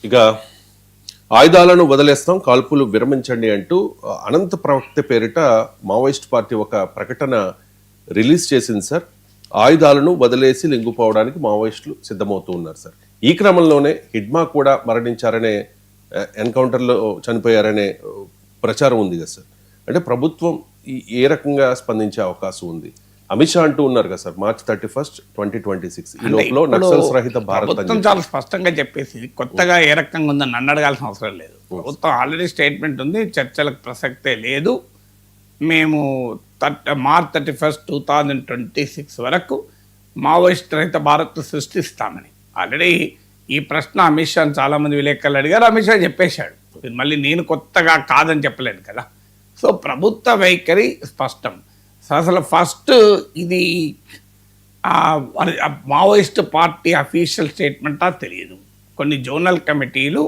ఇక ఆయుధాలను వదిలేస్తాం, కాల్పులు విరమించండి అంటూ అనంత ప్రవక్త పేరిట మావోయిస్ట్ పార్టీ ఒక ప్రకటన రిలీజ్ చేసింది సార్. ఆయుధాలను వదిలేసి లొంగిపోవడానికి మావోయిస్టులు సిద్ధమవుతూ ఉన్నారు సార్. ఈ క్రమంలోనే హిడ్మా కూడా మరణించారనే, ఎన్కౌంటర్లో చనిపోయారనే ప్రచారం ఉంది కదా సార్. అంటే ప్రభుత్వం ఏ రకంగా స్పందించే అవకాశం ఉంది? అమిత్ షా అంటూ ఉన్నారు కదా సార్, March 31, 2026 ఈ లోపల నక్సల్స్ రహిత భారత్ ప్రభుత్వం చాలా స్పష్టంగా చెప్పేసి కొత్తగా ఏ రకంగా ఉందని నన్ను అడగాల్సిన అవసరం లేదు. ప్రభుత్వం ఆల్రెడీ స్టేట్మెంట్ ఉంది, చర్చలకు ప్రసక్తే లేదు. మేము March 31, 2026 వరకు మావోయిస్ట్ రహిత భారత్ సృష్టిస్తామని ఆల్రెడీ ఈ ప్రశ్న అమిత్ షా చాలామంది విలేకరులు అడిగారు. అమిత్ షా చెప్పేశాడు. మళ్ళీ నేను కొత్తగా కాదని చెప్పలేను కదా. సో ప్రభుత్వ వైఖరి స్పష్టం. అసలు ఫస్ట్ ఇది మావోయిస్ట్ పార్టీ అఫీషియల్ స్టేట్మెంటా తెలియదు. కొన్ని జోనల్ కమిటీలు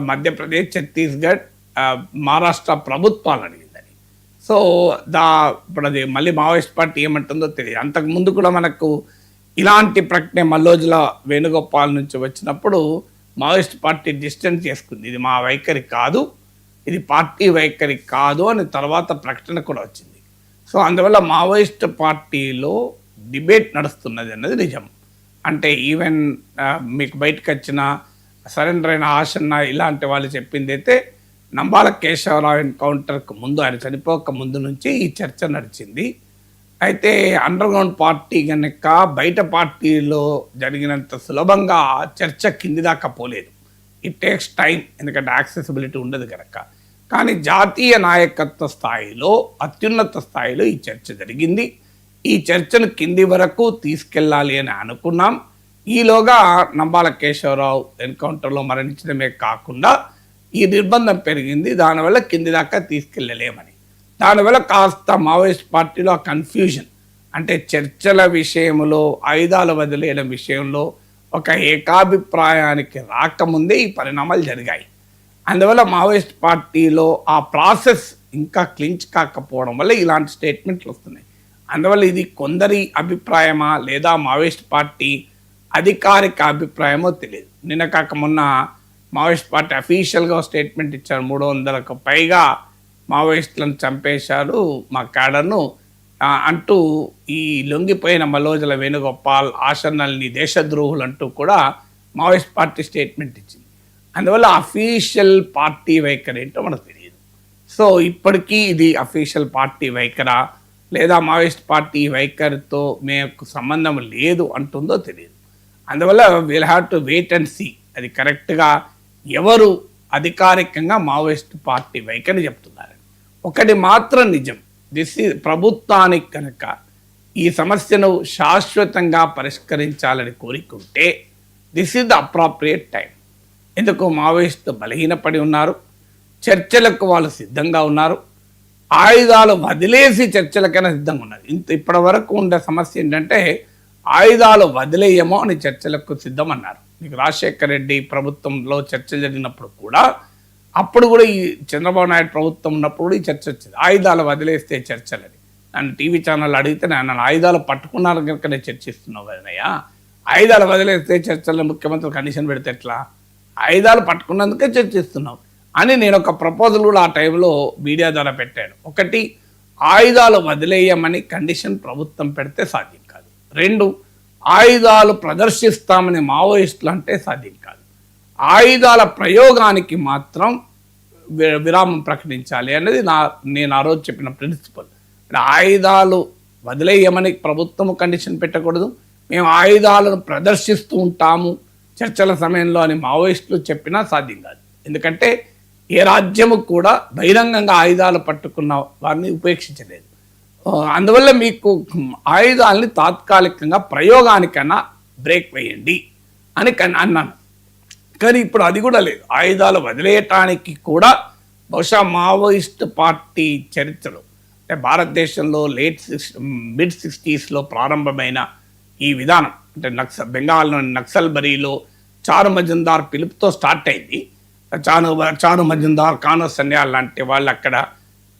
మధ్యప్రదేశ్, ఛత్తీస్గఢ్, మహారాష్ట్ర ప్రభుత్వాలు అడిగిందని. సో ఇప్పుడు అది మళ్ళీ మావోయిస్ట్ పార్టీ ఏమంటుందో తెలియదు. అంతకుముందు కూడా మనకు ఇలాంటి ప్రకటన మల్లోజుల వేణుగోపాల్ నుంచి వచ్చినప్పుడు మావోయిస్ట్ పార్టీ డిస్టెన్స్ చేసుకుంది. ఇది మా వైఖరి కాదు, ఇది పార్టీ వైఖరి కాదు అని తర్వాత ప్రకటన కూడా వచ్చింది. సో అందువల్ల మావోయిస్ట్ పార్టీలో డిబేట్ నడుస్తున్నది అన్నది నిజం. అంటే ఈవెన్ మీకు బయటకు వచ్చిన సరెండర్ అయిన ఆశన్న ఇలాంటి వాళ్ళు చెప్పింది అయితే నంబాల కేశవరావు ఎన్కౌంటర్కు ముందు, ఆయన చనిపోక ముందు నుంచి ఈ చర్చ నడిచింది. అయితే అండర్ గ్రౌండ్ పార్టీ కనుక బయట పార్టీలో జరిగినంత సులభంగా చర్చ కింది దాకా పోలేదు. ఇట్ టేక్స్ టైం, ఎందుకంటే యాక్సెసిబిలిటీ ఉండదు కనుక. కానీ జాతీయ నాయకత్వ స్థాయిలో, అత్యున్నత స్థాయిలో ఈ చర్చ జరిగింది. ఈ చర్చను కింది వరకు తీసుకెళ్ళాలి అని అనుకున్నాం. ఈలోగా నంబాల కేశవరావు ఎన్కౌంటర్లో మరణించడమే కాకుండా ఈ నిర్బంధం పెరిగింది. దానివల్ల కింది దాకా తీసుకెళ్ళలేమని, దానివల్ల కాస్త మావోయిస్ట్ పార్టీలో ఆ కన్ఫ్యూజన్, అంటే చర్చల విషయంలో, ఆయుధాలు వదిలేయడం విషయంలో ఒక ఏకాభిప్రాయానికి రాకముందే ఈ పరిణామాలు జరిగాయి. అందువల్ల మావోయిస్ట్ పార్టీలో ఆ ప్రాసెస్ ఇంకా క్లించ్ కాకపోవడం వల్ల ఇలాంటి స్టేట్మెంట్లు వస్తున్నాయి. అందువల్ల ఇది కొందరి అభిప్రాయమా లేదా మావోయిస్ట్ పార్టీ అధికారిక అభిప్రాయమో తెలియదు. నిన్న కాక మొన్న మావోయిస్ట్ పార్టీ అఫీషియల్గా స్టేట్మెంట్ ఇచ్చారు. 300కు పైగా మావోయిస్టులను చంపేశారు మా క్యాడర్ను అంటూ, ఈ లొంగిపోయిన మల్లోజుల వేణుగోపాల్, ఆశన్నల్ని దేశద్రోహులు అంటూ కూడా మావోయిస్ట్ పార్టీ స్టేట్మెంట్ ఇచ్చింది. అందువల్ల అఫీషియల్ పార్టీ వైఖరి ఏంటో మనకు తెలియదు. సో ఇప్పటికీ ఇది అఫీషియల్ పార్టీ వైఖరా లేదా మావోయిస్ట్ పార్టీ వైఖరితో మీకు సంబంధం లేదు అంటుందో తెలియదు. అందువల్ల will have to wait and see అది కరెక్ట్గా ఎవరు అధికారికంగా మావోయిస్ట్ పార్టీ వైఖరి చెప్తున్నారు. ఒకటి మాత్రం నిజం, ప్రభుత్వానికి కనుక ఈ సమస్యను శాశ్వతంగా పరిష్కరించాలని కోరుకుంటే this is the appropriate time. ఎందుకు మావోయిస్టు బలహీనపడి ఉన్నారు, చర్చలకు వాళ్ళు సిద్ధంగా ఉన్నారు, ఆయుధాలు వదిలేసి చర్చలకైనా సిద్ధంగా ఉన్నారు. ఇప్పటి వరకు ఉండే సమస్య ఏంటంటే ఆయుధాలు వదిలేయమో అని చర్చలకు సిద్ధం అన్నారు. మీకు రాజశేఖర రెడ్డి ప్రభుత్వంలో చర్చలు జరిగినప్పుడు కూడా, అప్పుడు కూడా ఈ చంద్రబాబు నాయుడు ప్రభుత్వం ఉన్నప్పుడు ఈ చర్చ వచ్చింది, ఆయుధాలు వదిలేస్తే చర్చలని. నన్ను టీవీ ఛానల్ అడిగితే నన్ను ఆయుధాలు పట్టుకున్నారు కనుక నేను చర్చిస్తున్నావు కదనయ్యా, ఆయుధాలు వదిలేస్తే చర్చల్లో ముఖ్యమంత్రి కండిషన్ పెడితే ఎట్లా, ఆయుధాలు పట్టుకున్నందుకే చర్చిస్తున్నాం అని నేను ఒక ప్రపోజల్ కూడా ఆ టైంలో మీడియా ద్వారా పెట్టాను. ఒకటి, ఆయుధాలు వదిలేయమని కండిషన్ ప్రభుత్వం పెడితే సాధ్యం కాదు. 2, ఆయుధాలు ప్రదర్శిస్తామని మావోయిస్టులు అంటే సాధ్యం కాదు. ఆయుధాల ప్రయోగానికి మాత్రం విరామం ప్రకటించాలి అనేది నేను ఆ రోజు చెప్పిన ప్రిన్సిపల్. ఆయుధాలు వదిలేయమని ప్రభుత్వం కండిషన్ పెట్టకూడదు, మేము ఆయుధాలను ప్రదర్శిస్తూ ఉంటాము చర్చల సమయంలో అని మావోయిస్టులు చెప్పినా సాధ్యం కాదు. ఎందుకంటే ఏ రాజ్యము కూడా బహిరంగంగా ఆయుధాలు పట్టుకున్న వారిని ఉపేక్షించలేదు. అందువల్ల మీకు ఆయుధాలని తాత్కాలికంగా ప్రయోగానికైనా బ్రేక్ వేయండి అని అన్నాను. కానీ ఇప్పుడు అది కూడా లేదు. ఆయుధాలు వదిలేయటానికి కూడా బహుశా మావోయిస్ట్ పార్టీ చరిత్రలో, అంటే భారతదేశంలో మిడ్ 60s ప్రారంభమైన ఈ విధానం, అంటే బెంగాల్లోని నక్సల్బరీలో చారు మజుందార్ పిలుపుతో స్టార్ట్ అయింది. చారు మజుందార్, కానో సన్యాల్ లాంటి వాళ్ళు అక్కడ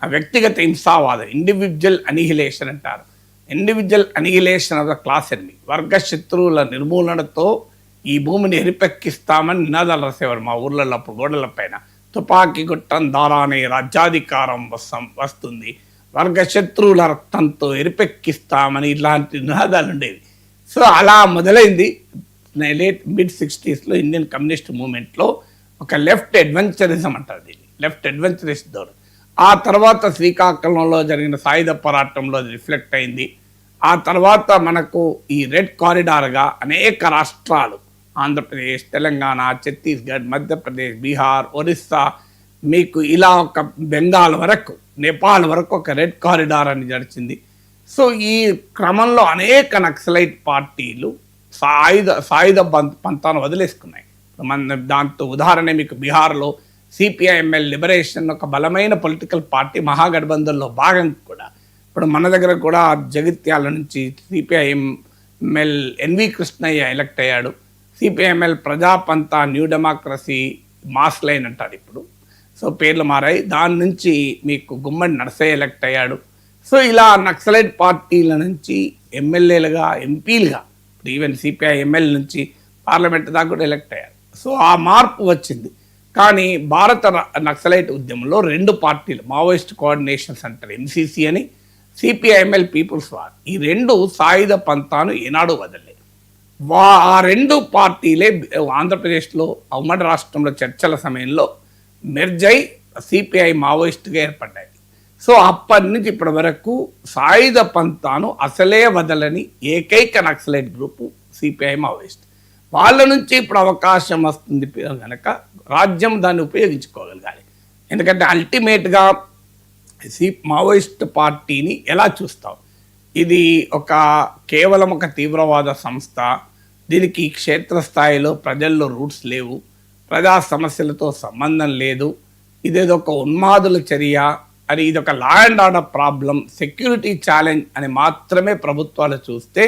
వ్యక్తిగత హింసావాదం, ఇండివిజువల్ అనిహిలేషన్ అంటారు. Individual annihilation of the class enemy, వర్గ శత్రువుల నిర్మూలనతో ఈ భూమిని ఎరిపెక్కిస్తామని నినాదాలు రాసేవారు మా ఊర్లలో అప్పుడు గోడల పైన. తుపాకీ గుట్టం దారానే రాజ్యాధికారం వస్తుంది, వర్గ శత్రువుల రక్తంతో ఎరిపెక్కిస్తామని ఇలాంటి నినాదాలు ఉండేవి. సో అలా మొదలైంది మిడ్ 60s ఇండియన్ కమ్యూనిస్ట్ మూవ్మెంట్లో ఒక లెఫ్ట్ అడ్వెంచరిజం అంటారు దీన్ని, లెఫ్ట్ అడ్వెంచరిస్ట్ ధోరణి. ఆ తర్వాత శ్రీకాకుళంలో జరిగిన సాయుధ పోరాటంలో అది రిఫ్లెక్ట్ అయింది. ఆ తర్వాత మనకు ఈ రెడ్ కారిడార్గా అనేక రాష్ట్రాలు, ఆంధ్రప్రదేశ్, తెలంగాణ, ఛత్తీస్గఢ్, మధ్యప్రదేశ్, బీహార్, ఒరిస్సా, మీకు ఇలా ఒక బెంగాల్ వరకు, నేపాల్ వరకు ఒక రెడ్ కారిడార్ అని నడిచింది. సో ఈ క్రమంలో అనేక నక్సలైట్ పార్టీలు సాయుధ పంతాను వదిలేసుకున్నాయి. మన దాంతో ఉదాహరణ మీకు బీహార్లో సిపిఐఎంఎల్ లిబరేషన్ ఒక బలమైన పొలిటికల్ పార్టీ, మహాగఠబంధన్లో భాగం కూడా. ఇప్పుడు మన దగ్గర కూడా జగిత్యాల నుంచి సిపిఐఎంఎల్ ఎన్వి కృష్ణయ్య ఎలక్ట్ అయ్యాడు. CPIML ప్రజాపంత new democracy mass line అంటారు ఇప్పుడు, సో పేర్లు మారాయి. దాని నుంచి మీకు గుమ్మడి నరసయ్య ఎలక్ట్ అయ్యాడు. సో ఇలా నక్సలైట్ పార్టీల నుంచి ఎమ్మెల్యేలుగా, ఎంపీలుగా, ఈవెన్ సిపిఐ ఎమ్మెల్యే నుంచి పార్లమెంట్ దాకా కూడా ఎలక్ట్ అయ్యారు. సో ఆ మార్పు వచ్చింది. కానీ భారత నక్సలైట్ ఉద్యమంలో రెండు పార్టీలు, మావోయిస్ట్ కోఆర్డినేషన్ సెంటర్ ఎంసీసీ అని, సిపిఐఎంఎల్ పీపుల్స్ వార్, ఈ రెండు సాయుధ పంతాను ఏనాడు వదలలేదు. ఆ రెండు పార్టీలే ఆంధ్రప్రదేశ్లో ఉమ్మడి రాష్ట్రంలో చర్చల సమయంలో మెర్జై సిపిఐ మావోయిస్ట్గా ఏర్పడ్డాయి. సో అప్పటి నుంచి ఇప్పటి వరకు సాయుధ పంతాను అసలే వదలని ఏకైక నక్సలైట్ గ్రూపు సిపిఐ మావోయిస్ట్. వాళ్ళ నుంచి ఇప్పుడు అవకాశం వస్తుంది కనుక రాజ్యం దాన్ని ఉపయోగించుకోగలగాలి. ఎందుకంటే అల్టిమేట్గా మావోయిస్ట్ పార్టీని ఎలా చూస్తాం, ఇది కేవలం ఒక తీవ్రవాద సంస్థ, దీనికి క్షేత్రస్థాయిలో ప్రజల్లో రూట్స్ లేవు, ప్రజా సమస్యలతో సంబంధం లేదు, ఇదేదో ఒక ఉన్మాదుల చర్య అని, ఇది ఒక law and order problem, security challenge అని మాత్రమే ప్రభుత్వాలు చూస్తే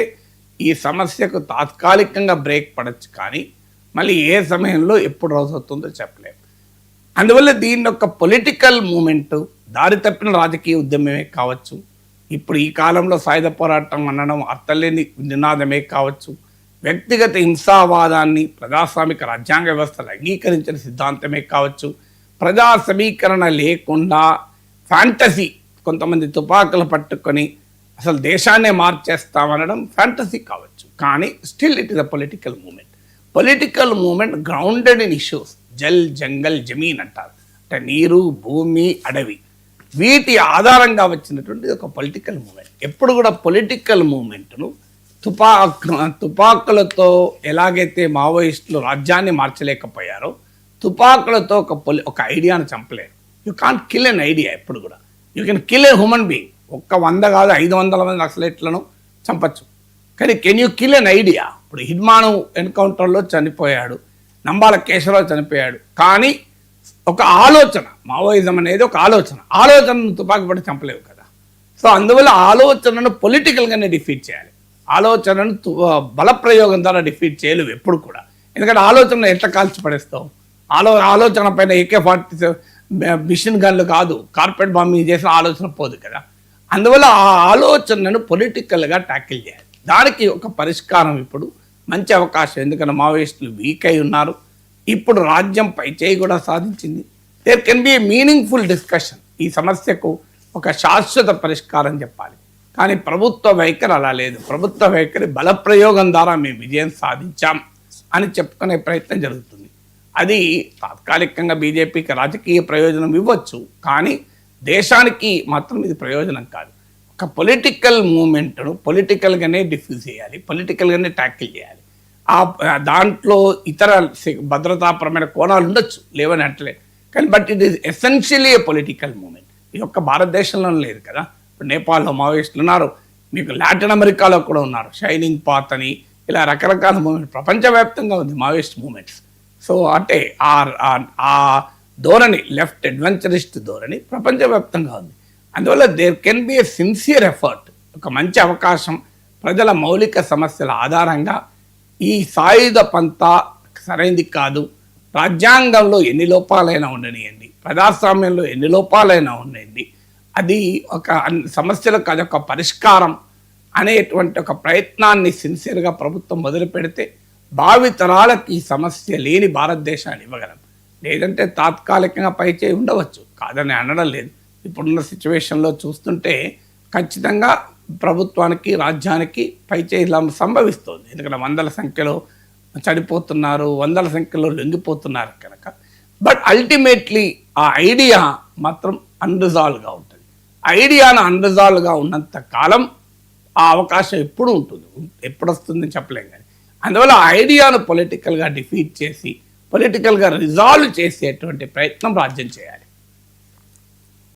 ఈ సమస్యకు తాత్కాలికంగా బ్రేక్ పడవచ్చు, కానీ మళ్ళీ ఏ సమయంలో ఎప్పుడు రోజు అవుతుందో చెప్పలేము. అందువల్ల దీన్ని ఒక పొలిటికల్ మూమెంట్, దారి తప్పిన రాజకీయ ఉద్యమమే కావచ్చు, ఇప్పుడు ఈ కాలంలో సాయుధ పోరాటం అనడం అర్థలేని నినాదమే కావచ్చు, వ్యక్తిగత హింసావాదాన్ని ప్రజాస్వామిక రాజ్యాంగ వ్యవస్థలు అంగీకరించిన సిద్ధాంతమే కావచ్చు, ప్రజా సమీకరణ లేకుండా ఫ్యాంటసీ, కొంతమంది తుపాకులు పట్టుకొని అసలు దేశాన్నే మార్చేస్తామనడం ఫ్యాంటసీ కావచ్చు, కానీ still it is a political moment. Political moment grounded in issues, జల్, జంగల్, జమీన్ అంటారు, అంటే నీరు, భూమి, అడవి, వీటి ఆధారంగా వచ్చినటువంటి ఒక పొలిటికల్ మూమెంట్. ఎప్పుడు కూడా పొలిటికల్ మూమెంట్ను తుపాకులతో ఎలాగైతే మావోయిస్టులు రాజ్యాన్ని మార్చలేకపోయారో, తుపాకులతో ఒక ఐడియాను చంపలేరు. You can't kill an idea. ఎప్పుడు కూడా you can kill a human being. 100 కాదు 500 మంది నక్సలైట్లను చంపచ్చు, కానీ can you kill an idea? ఇప్పుడు హిడ్మాను ఎన్కౌంటర్లో చనిపోయాడు, నంబాల కేశవరావు చనిపోయాడు, కానీ ఒక ఆలోచన, మావోయిజం అనేది ఒక ఆలోచనను తుపాకి పట్టి చంపలేవు కదా. సో అందువల్ల ఆలోచనను పొలిటికల్గానే డిఫీట్ చేయాలి, ఆలోచనను బలప్రయోగం ద్వారా డిఫీట్ చేయలేవు ఎప్పుడు కూడా. ఎందుకంటే ఆలోచన ఎట్లా కాల్చి పడేస్తావు? ఆలోచన పైన AK-47 మిషన్ గన్లు కాదు, కార్పెట్ బాంబింగ్ చేసిన ఆలోచన పోదు కదా. అందువల్ల ఆ ఆలోచనను పొలిటికల్గా ట్యాకిల్ చేయాలి. దానికి ఒక పరిష్కారం ఇప్పుడు మంచి అవకాశం, ఎందుకంటే మావోయిస్టులు వీక్ అయి ఉన్నారు, ఇప్పుడు రాజ్యం పైచేయి కూడా సాధించింది. There can be a meaningful discussion. ఈ సమస్యకు ఒక శాశ్వత పరిష్కారం చెప్పాలి, కానీ ప్రభుత్వ వైఖరి అలా లేదు. ప్రభుత్వ వైఖరి బలప్రయోగం ద్వారా మేము విజయం సాధించాం అని చెప్పుకునే ప్రయత్నం జరుగుతుంది. అది తాత్కాలికంగా బీజేపీకి రాజకీయ ప్రయోజనం ఇవ్వచ్చు, కానీ దేశానికి మాత్రం ఇది ప్రయోజనం కాదు. ఒక పొలిటికల్ మూమెంట్ను పొలిటికల్గానే డిఫ్యూజ్ చేయాలి, పొలిటికల్గానే ట్యాకిల్ చేయాలి. దాంట్లో ఇతర భద్రతాపరమైన కోణాలు ఉండొచ్చు, లేవని అంటలే, కానీ but it is essentially a political moment. ఇది ఒక్క భారతదేశంలో లేదు కదా. ఇప్పుడు నేపాల్లో మావోయిస్టులు ఉన్నారు, మీకు లాటిన్ అమెరికాలో కూడా ఉన్నారు, షైనింగ్ పాత్ అని, ఇలా రకరకాల మూమెంట్ ప్రపంచవ్యాప్తంగా ఉంది మావోయిస్ట్ మూమెంట్స్. సో అంటే ఆ ధోరణి, లెఫ్ట్ అడ్వెంచరిస్ట్ ధోరణి ప్రపంచవ్యాప్తంగా ఉంది. అందువల్ల there can be a sincere effort, ఒక మంచి అవకాశం. ప్రజల మౌలిక సమస్యల ఆధారంగా ఈ సాయుధ పంతా సరైంది కాదు, రాజ్యాంగంలో ఎన్ని లోపాలైనా ఉండనియండి, ప్రజాస్వామ్యంలో ఎన్ని లోపాలైనా ఉండండి, అది ఒక సమస్యలకు అదొక పరిష్కారం అనేటువంటి ఒక ప్రయత్నాన్ని సిన్సియర్గా ప్రభుత్వం మొదలు పెడితే భావితరాలకు ఈ సమస్య లేని భారతదేశాన్ని ఇవ్వగలం. లేదంటే తాత్కాలికంగా పైచేయి ఉండవచ్చు, కాదని అనడం లేదు. ఇప్పుడున్న సిచ్యువేషన్లో చూస్తుంటే ఖచ్చితంగా ప్రభుత్వానికి, రాజ్యానికి పైచేయి సంభవిస్తుంది. ఎందుకంటే వందల సంఖ్యలో చనిపోతున్నారు, వందల సంఖ్యలో లొంగిపోతున్నారు కనుక. బట్ అల్టిమేట్లీ ఆ ఐడియా మాత్రం అన్రిజాల్వ్గా ఉంటుంది. ఐడియాను అన్రిజాల్వ్గా ఉన్నంత కాలం ఆ అవకాశం ఎప్పుడు ఉంటుంది, ఎప్పుడు వస్తుందని చెప్పలేం. కానీ అందువల్ల ఆ ఐడియాను పొలిటికల్గా డిఫీట్ చేసి పొలిటికల్గా రిజాల్వ్ చేసేటువంటి ప్రయత్నం రాజ్యం చేయాలి.